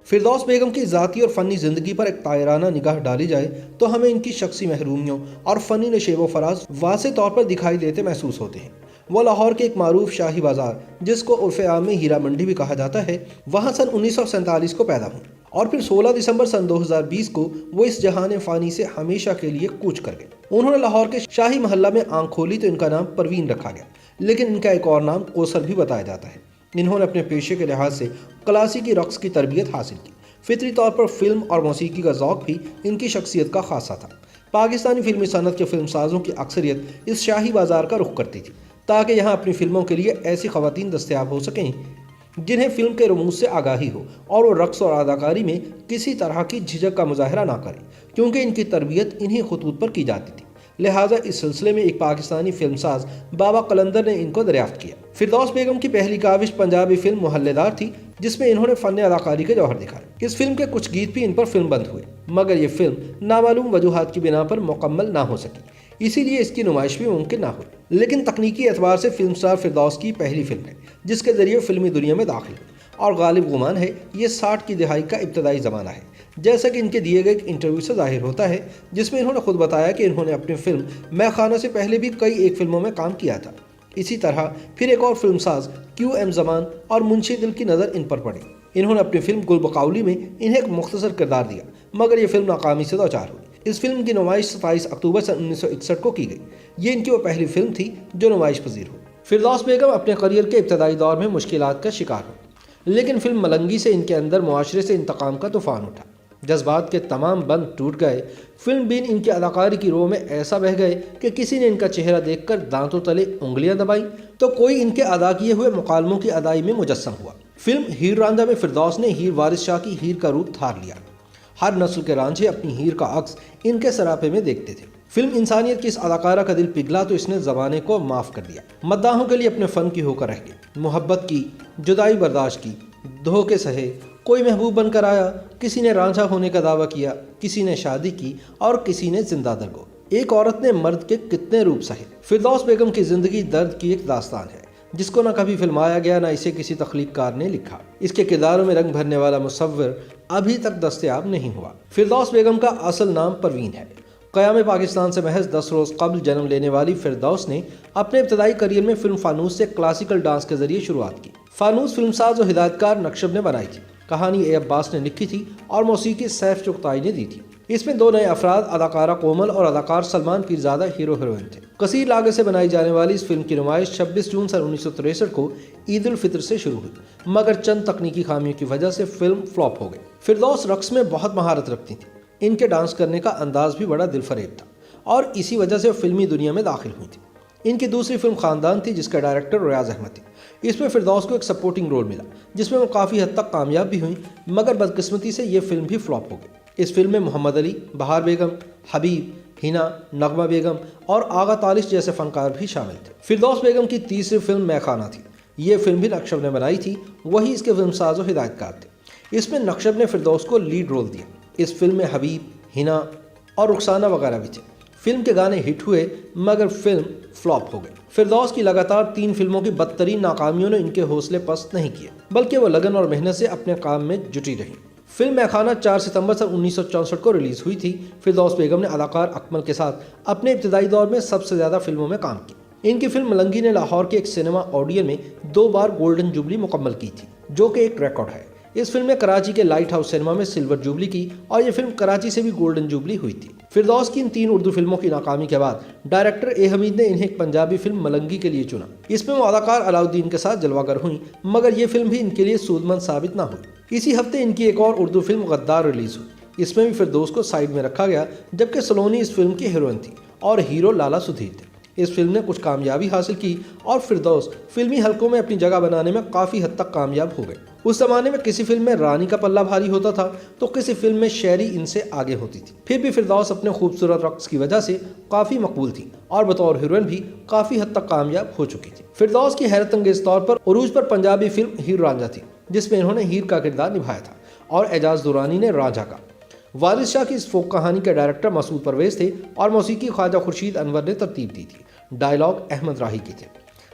فردوس بیگم کی ذاتی اور فنی زندگی پر ایک طائرانہ نگاہ ڈالی جائے تو ہمیں ان کی شخصی محرومیوں اور فنی نشیب و فراز واضح طور پر دکھائی دیتے محسوس ہوتے ہیں۔ وہ لاہور کے ایک معروف شاہی بازار، جس کو عرف عام میں ہیرا منڈی بھی کہا جاتا ہے، وہاں سن 1947 کو پیدا ہوئے اور پھر 16 دسمبر سن 2020 کو وہ اس جہان فانی سے ہمیشہ کے لیے کوچ کر گئے۔ انہوں نے لاہور کے شاہی محلہ میں آنکھ کھولی تو ان کا نام پروین رکھا گیا، لیکن ان کا ایک اور نام کوثر بھی بتایا جاتا ہے۔ انہوں نے اپنے پیشے کے لحاظ سے کلاسیکی رقص کی تربیت حاصل کی۔ فطری طور پر فلم اور موسیقی کا ذوق بھی ان کی شخصیت کا خاصہ تھا۔ پاکستانی فلمی صنعت کے فلم سازوں کی اکثریت اس شاہی بازار کا رخ کرتی تھی تاکہ یہاں اپنی فلموں کے لیے ایسی خواتین دستیاب ہو سکیں جنہیں فلم کے رموز سے آگاہی ہو اور وہ رقص اور اداکاری میں کسی طرح کی جھجک کا مظاہرہ نہ کریں، کیونکہ ان کی تربیت انہی خطوط پر کی جاتی تھی۔ لہٰذا اس سلسلے میں ایک پاکستانی فلم ساز بابا قلندر نے ان کو دریافت کیا۔ فردوس بیگم کی پہلی کاوش پنجابی فلم محلے دار تھی، جس میں انہوں نے فن اداکاری کے جوہر دکھائے۔ اس فلم کے کچھ گیت بھی ان پر فلم بند ہوئے، مگر یہ فلم نامعلوم وجوہات کی بنا پر مکمل نہ ہو سکی، اسی لیے اس کی نمائش بھی ممکن نہ ہوئی۔ لیکن تکنیکی اعتبار سے فلم سٹار فردوس کی پہلی فلم ہے جس کے ذریعے فلمی دنیا میں داخل ہوئی، اور غالب گمان ہے یہ 60 کی دہائی کا ابتدائی زمانہ ہے، جیسا کہ ان کے دیے گئے ایک انٹرویو سے ظاہر ہوتا ہے، جس میں انہوں نے خود بتایا کہ انہوں نے اپنی فلم میں خانہ سے پہلے بھی کئی ایک فلموں میں کام کیا تھا۔ اسی طرح پھر ایک اور فلم ساز کیو ایم زمان اور منشی دل کی نظر ان پر پڑی۔ انہوں نے اپنی فلم گل بقولی میں انہیں ایک مختصر کردار دیا، مگر یہ فلم ناکامی سے دوچار ہوئی۔ اس فلم کی نمائش 27 اکتوبر سن 1961 کو کی گئی۔ یہ ان کی وہ پہلی فلم تھی جو نمائش پذیر ہوئی۔ فردوس بیگم اپنے کریئر کے ابتدائی دور میں مشکلات کا شکار ہوئی، لیکن فلم ملنگی سے ان کے اندر معاشرے سے انتقام کا طوفان اٹھا۔ جذبات کے تمام بند ٹوٹ گئے۔ فلم بین ان کی اداکاری کی روح میں ایسا بہہ گئے کہ کسی نے ان کا چہرہ دیکھ کر دانتوں تلے انگلیاں دبائیں تو کوئی ان کے ادا کیے ہوئے مکالموں کی ادائی میں مجسم ہوا۔ فلم ہیر رانجھا میں فردوس نے ہیر وارث شاہ کی ہیر کا روپ دھار لیا۔ ہر نسل کے رانجھے اپنی ہیر کا عکس ان کے سراپے میں دیکھتے تھے۔ فلم انسانیت کی اس اداکارہ کا دل پگھلا تو اس نے زمانے کو معاف کر دیا۔ مداحوں کے لیے اپنے فن کی ہو کر رہ گئی، محبت کی، جدائی برداشت کی، دھوکے سہے، کوئی محبوب بن کر آیا، کسی نے رانجھا ہونے کا دعویٰ کیا، کسی نے شادی کی اور کسی نے زندہ درگو۔ ایک عورت نے مرد کے کتنے روپ سہے۔ فردوس بیگم کی زندگی درد کی ایک داستان ہے جس کو نہ کبھی فلمایا گیا، نہ اسے کسی تخلیق کار نے لکھا۔ اس کے کرداروں میں رنگ بھرنے والا مصور ابھی تک دستیاب نہیں ہوا۔ فردوس بیگم کا اصل نام پروین ہے۔ قیام پاکستان سے محض 10 روز قبل جنم لینے والی فردوس نے اپنے ابتدائی کریئر میں فلم فانوس سے کلاسیکل ڈانس کے ذریعے شروعات کی۔ فانوس فلم ساز و ہدایت کار نقشب نے بنائی تھی، کہانی اے عباس نے لکھی تھی اور موسیقی سیف چغتائی نے دی تھی۔ اس میں 2 نئے افراد، اداکارہ کومل اور اداکار سلمان پیرزادہ ہیرو ہیروئن تھے۔ کثیر لاگت سے بنائی جانے والی اس فلم کی نمائش 26 جون سن 1963 کو عید الفطر سے شروع ہوئی، مگر چند تکنیکی خامیوں کی وجہ سے فلم فلاپ ہو گئی۔ فردوس رقص میں بہت مہارت رکھتی تھیں، ان کے ڈانس کرنے کا انداز بھی بڑا دل فریب تھا اور اسی وجہ سے وہ فلمی دنیا میں داخل ہوئی تھی۔ ان کی دوسری فلم خاندان تھی، جس کا ڈائریکٹر ریاض احمد تھے۔ اس میں فردوس کو ایک سپورٹنگ رول ملا، جس میں وہ کافی حد تک کامیاب بھی ہوئیں، مگر بدقسمتی سے یہ فلم بھی فلاپ ہو گئی۔ اس فلم میں محمد علی، بہار بیگم، حبیب، ہنا، نغمہ بیگم اور آغا تالش جیسے فنکار بھی شامل تھے۔ فردوس بیگم کی تیسری فلم میں خانہ تھی۔ یہ فلم بھی نقشب نے بنائی تھی، وہی اس کے فلم ساز و ہدایت کار تھے۔ اس میں نقشب نے فردوس کو لیڈ رول دیا۔ اس فلم میں حبیب، ہنا اور رخسانہ وغیرہ بھی تھے۔ فلم کے گانے ہٹ ہوئے مگر فلم فلاپ ہو گئی۔ فردوس کی لگاتار 3 فلموں کی بدترین ناکامیوں نے ان کے حوصلے پست نہیں کیے، بلکہ وہ لگن اور محنت سے اپنے کام میں جٹی رہیں۔ فلم میں خانہ 4 ستمبر سن 1964 کو ریلیز ہوئی تھی۔ فردوس بیگم نے اداکار اکمل کے ساتھ اپنے ابتدائی دور میں سب سے زیادہ فلموں میں کام کیا۔ ان کی فلم ملنگی نے لاہور کے ایک سینما آڈین میں 2 بار گولڈن جوبلی مکمل کی تھی، جو کہ ایک ریکارڈ ہے۔ اس فلم نے کراچی کے لائٹ ہاؤس سینما میں سلور جوبلی کی اور یہ فلم کراچی سے بھی گولڈن جوبلی ہوئی تھی۔ فردوس کی ان 3 اردو فلموں کی ناکامی کے بعد ڈائریکٹر اے حمید نے انہیں ایک پنجابی فلم ملنگی کے لیے چنا۔ اس میں وہ اداکار علاؤالدین کے ساتھ جلوہ گر ہوئیں، مگر یہ فلم بھی ان کے لیے سودمند ثابت نہ ہوئی۔ اسی ہفتے ان کی ایک اور اردو فلم غدار ریلیز ہوئی۔ اس میں بھی فردوس کو سائیڈ میں رکھا گیا، جبکہ سلونی اس فلم کی ہیروئن تھی اور ہیرو لالا سدھیر تھے۔ اس فلم نے کچھ کامیابی حاصل کی اور فردوس فلمی حلقوں میں اپنی جگہ بنانے میں کافی حد تک کامیاب ہو گئے۔ اس زمانے میں کسی فلم میں رانی کا پلہ بھاری ہوتا تھا تو کسی فلم میں شیری ان سے آگے ہوتی تھی۔ پھر بھی فردوس اپنے خوبصورت رقص کی وجہ سے کافی مقبول تھی اور بطور ہیروئن بھی کافی حد تک کامیاب ہو چکی تھی۔ فردوس کی حیرت انگیز طور پر عروج پر پنجابی فلم ہیر رانجھا تھی، جس میں انہوں نے ہیر کا کردار نبھایا تھا اور اعجاز درانی نے رانجھا کا۔ وارث شاہ کی اس فوک کہانی کے ڈائریکٹر مسعود پرویز تھے اور موسیقی خواجہ خورشید انور نے ترتیب دی تھی۔ ڈائیلاگ احمد راہی کے تھے۔